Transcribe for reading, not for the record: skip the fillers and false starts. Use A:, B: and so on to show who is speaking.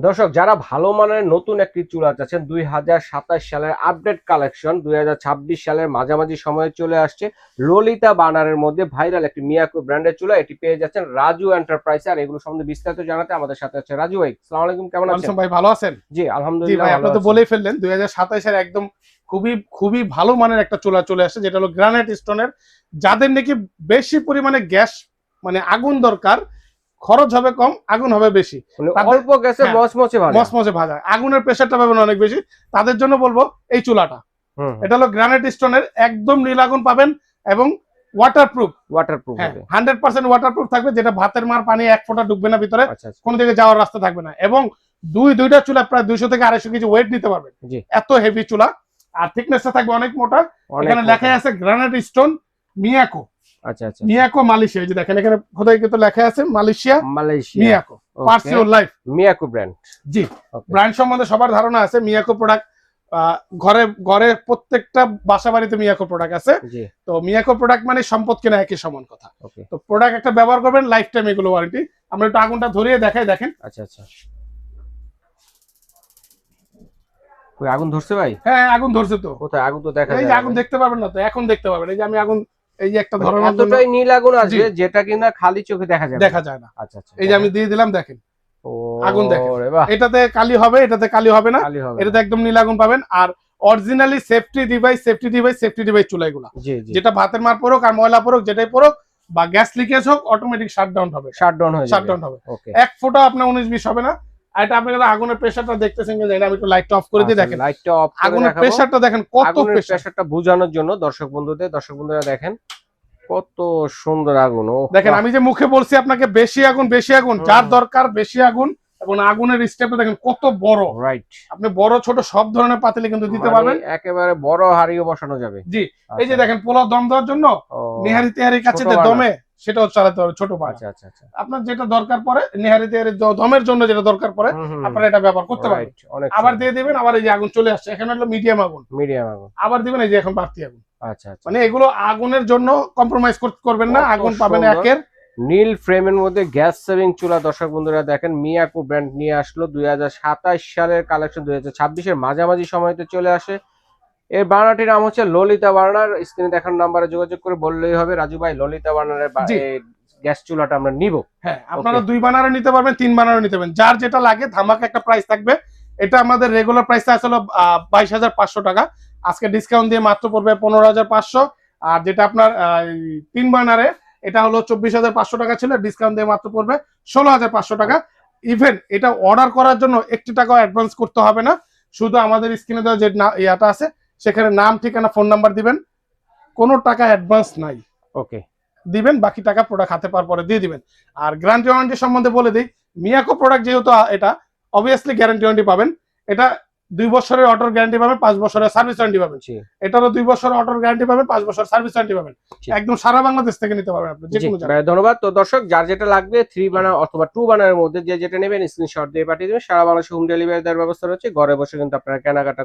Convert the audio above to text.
A: দর্শক যারা ভালো মানের নতুন একটি চুলা চাচ্ছেন 2027 সালের আপডেট কালেকশন 2026 সালের মাঝামাঝি সময়ে চলে আসছে ললিতা বানারের মধ্যে ভাইরাল একটি মিয়াকো ব্র্যান্ডের চুলা। এটি পেয়ে যাচ্ছেন রাজু এন্টারপ্রাইজে। আর এগুলো সম্বন্ধে বিস্তারিত জানাতে আমাদের সাথে আছে রাজু ভাই। আসসালামু আলাইকুম, কেমন আছেন
B: ভাই? ভালো আছেন?
A: জি
B: জি
A: আলহামদুলিল্লাহ
B: ভাই,
A: ভালো
B: আপনি তো
A: আছি।
B: বলেই ফেললেন 2027 এর একদম খুবই খুবই ভালো মানের একটা চুলা চলে আসছে, যেটা হলো গ্রানাইট স্টোনের। যাদের নাকি বেশি পরিমাণে গ্যাস মানে আগুন দরকার, খরচ হবে কম, আগুন হবে বেশি,
A: মানে
B: তাদের
A: অল্প গ্যাসে
B: হ্যাঁ,
A: মচমচে ভাজা।
B: মচমচে ভাজা, আগুনের প্রেসারটা পাবেন অনেক বেশি, তাদের জন্য বলবো এই চুলাটা।
A: হুম
B: এটা হলো গ্রানাইট স্টোনের, একদম নীল আগুন পাবেন এবং ওয়াটারপ্রুফ।
A: ওয়াটারপ্রুফ
B: হ্যাঁ,
A: হবে।
B: 100% ওয়াটারপ্রুফ থাকবে, যেটা ভাতের মার পানি এক ফোঁটা ঢুকবে না ভিতরে,
A: আচ্ছা আচ্ছা
B: কোন দিকে যাওয়ার রাস্তা থাকবে না। এবং দুইটা চুলা প্রায় 200 থেকে 250 কেজি ওয়েট নিতে পারবেন,
A: জি।
B: এত হেভি চুলা। আর থিকনেসটা থাকবে অনেক মোটা।
A: অনেক
B: এখানে
A: মোটা।
B: লেখা আছে গ্রানাইট স্টোন মিয়াকো।
A: আচ্ছা আচ্ছা
B: মিয়াকো মালয়েশিয়া, এই যে দেখেন এখানে খোদাইকৃত লেখা আছে মালয়েশিয়া
A: মালয়েশিয়া
B: মিয়াকো পার্সিওর লাইফ।
A: Miyako brand.
B: জি,
A: ওকে
B: ব্র্যান্ড সম্বন্ধে সবার ধারণা আছে। মিয়াকো প্রোডাক্ট ঘরে ঘরে প্রত্যেকটা বাসা বাড়িতে মিয়াকো প্রোডাক্ট আছে।
A: জি
B: তো মিয়াকো প্রোডাক্ট মানে সম্পদ কেনা একই সমান কথা।
A: ওকে
B: তো প্রোডাক্ট একটা ব্যবহার করবেন, লাইফ টাইম এগুলো ওয়ারেন্টি। আমরা একটু আগুনটা ধরিয়ে দেখাই, দেখেন।
A: আচ্ছা আচ্ছা কই আগুন ধরছে ভাই?
B: হ্যাঁ, আগুন ধরছে তো।
A: কোথায় আগুন তো দেখা
B: এই
A: যায়
B: যে
A: না
B: আগুন
A: ভাই।
B: দেখতে পারবেন না তো, এখন দেখতে পাবেন। এই যে আমি আগুন, এই যে একটা ধরানোর জন্য
A: এতটাই নীল আগুন আসবে
B: জি।
A: যেটা কিনা খালি চোখে দেখা যাবে
B: দেখা যায় না।
A: আচ্ছা আচ্ছা
B: এই যে আমি দিয়ে দিলাম, দেখেন
A: ও
B: আগুন দেখেন।
A: রে বাহ,
B: এটাতে কালি হবে, এটাতে কালি হবে না।
A: খালি হবে
B: এটাতে
A: না।
B: একদম নীল আগুন পাবেন। আর অরিজিনালি সেফটি ডিভাইস চুলা এগুলো,
A: জি জি
B: যেটা ভাতের মার পড়ুক আর ময়লা পড়ুক, যেটাই পড়ুক বা গ্যাস লিকেজ হোক, অটোমেটিক শাটডাউন হবে।
A: শাটডাউন হয়ে যাবে।
B: শাটডাউন হবে,
A: ওকে
B: এক ফোঁটা আপনার 19-20 হবে না। আর এটা আপনি আগুনের প্রেসারটা দেখতেছেন কিনা জানি না, আমি একটু লাইটটা অফ করে দিয়ে দেখেন
A: লাইটটা অফ করে
B: আগুনের
A: দেখাবো।
B: প্রেসারটা দেখেন কত
A: আগুনের
B: প্রেসার।
A: প্রেসারটা বোঝানোর জন্য দর্শক বন্ধুরা দেখেন কত সুন্দর আগুন। ও
B: দেখেন, আমি যে মুখে বলছি আপনাকে বেশি আগুন বেশি আগুন, যার দরকার বেশি আগুন। এবং আগুনের স্টেপটা দেখেন কত বড়।
A: রাইট,
B: আপনি বড় ছোট সব ধরনের পাতিলে কিন্তু দিতে পারবেন।
A: একেবারে বড় হাড়িও বসানো যাবে।
B: জি, এই যে দেখেন পোলাও দম দেওয়ার জন্য
A: ও
B: নেহারি তেহারি কাছে
A: ছোট বানা।
B: দমে, সেটাও চালাতে হবে ছোট পানা।
A: আচ্ছা আচ্ছা আচ্ছা
B: আপনার যেটা দরকার পড়ে নেহারি তেহারি দমের জন্য, যেটা দরকার পড়ে আপনারা এটা ব্যবহার করতে পারেন।
A: রাইট, অনেক
B: আবার দিয়ে দিবেন, আবার এই যে আগুন চলে আসছে, এখানে হলো মিডিয়াম আগুন,
A: মিডিয়াম আগুন।
B: আবার দিবেন এই যে এখন বাড়তি আগুন।
A: আচ্ছা আচ্ছা
B: মানে এগুলো আগুনের জন্য কম্প্রোমাইজ করবেন না,
A: কত
B: আগুন পাবেন
A: সুন্দর।
B: একের।
A: নীল ফ্রেমের মধ্যে গ্যাস সেভিং চুলা। দর্শক বন্ধুরা দেখেন মিয়াকো ব্র্যান্ড নিয়ে আসলো 2027 সালের কালেকশন 2026 এর মাঝামাঝি সময়তে চলে আসে। এর বার্নারটির নাম হচ্ছে ললিতা বার্নার। স্ক্রিনে দেখার নাম্বারে যোগাযোগ করে বললেই হবে রাজু ভাই ললিতা বার্নারের
B: জি,
A: গ্যাস চুলাটা আমরা নিব।
B: হ্যাঁ, আপনারা 2 বানারও নিতে পারবেন, 3 বানারও নিতে পারবেন, যার যেটা লাগে। ধামাকা একটা প্রাইস থাকবে। এটা আমাদের রেগুলার প্রাইসটা আসলে 22,500 টাকা, আজকে ডিসকাউন্ট দিয়ে মাত্র পড়বে 15,500। আর যেটা আপনার 3 বানারে, এটা হলো 24,500 টাকা ছিল, ডিসকাউন্ট দিয়ে মাত্র পড়বে 16,500 টাকা। ইভেন এটা অর্ডার করার জন্য 1 টাকাও অ্যাডভান্স করতে হবে না। শুধু আমাদের স্ক্রিনে দেওয়া যে ইয়াটা আছে, সেখানে নাম, ঠিকানা, ফোন নাম্বার দিবেন, কোনো টাকা অ্যাডভান্স নাই।
A: ওকে
B: দিবেন, বাকি টাকা প্রোডাক্ট হাতে পাওয়ার পরে দিয়ে দিবেন। আর গ্যারান্টি ওয়ারেন্টি সম্বন্ধে বলে দিই, মিয়াকো প্রোডাক্ট যেহেতু এটা অবভিয়াসলি গ্যারান্টি ওয়ারেন্টি পাবেন। এটা 2 বছরের অটোর গ্যারান্টি পাবেন, 5 বছরের সার্ভিস ওয়ারেন্টি পাবেন। এটারও 2 বছরের অটোর গ্যারান্টি পাবেন, 5 বছর সার্ভিস ওয়ারেন্টি পাবেন। একদম সারা বাংলাদেশ থেকে নিতে পারবেন আপনি, যে কোনো জায়গায়।
A: ধন্যবাদ। তো দর্শক যার যেটা লাগবে 3 বানার অথবা 2 বানারের মধ্যে যে যেটা নেবেন স্ক্রিনশট দিয়ে পাঠিয়ে দেবেন। সারা বাংলাদেশে হোম ডেলিভারি দেওয়ার ব্যবস্থা রয়েছে। ঘরে বসে কিন্তু আপনারা কেনাকাটা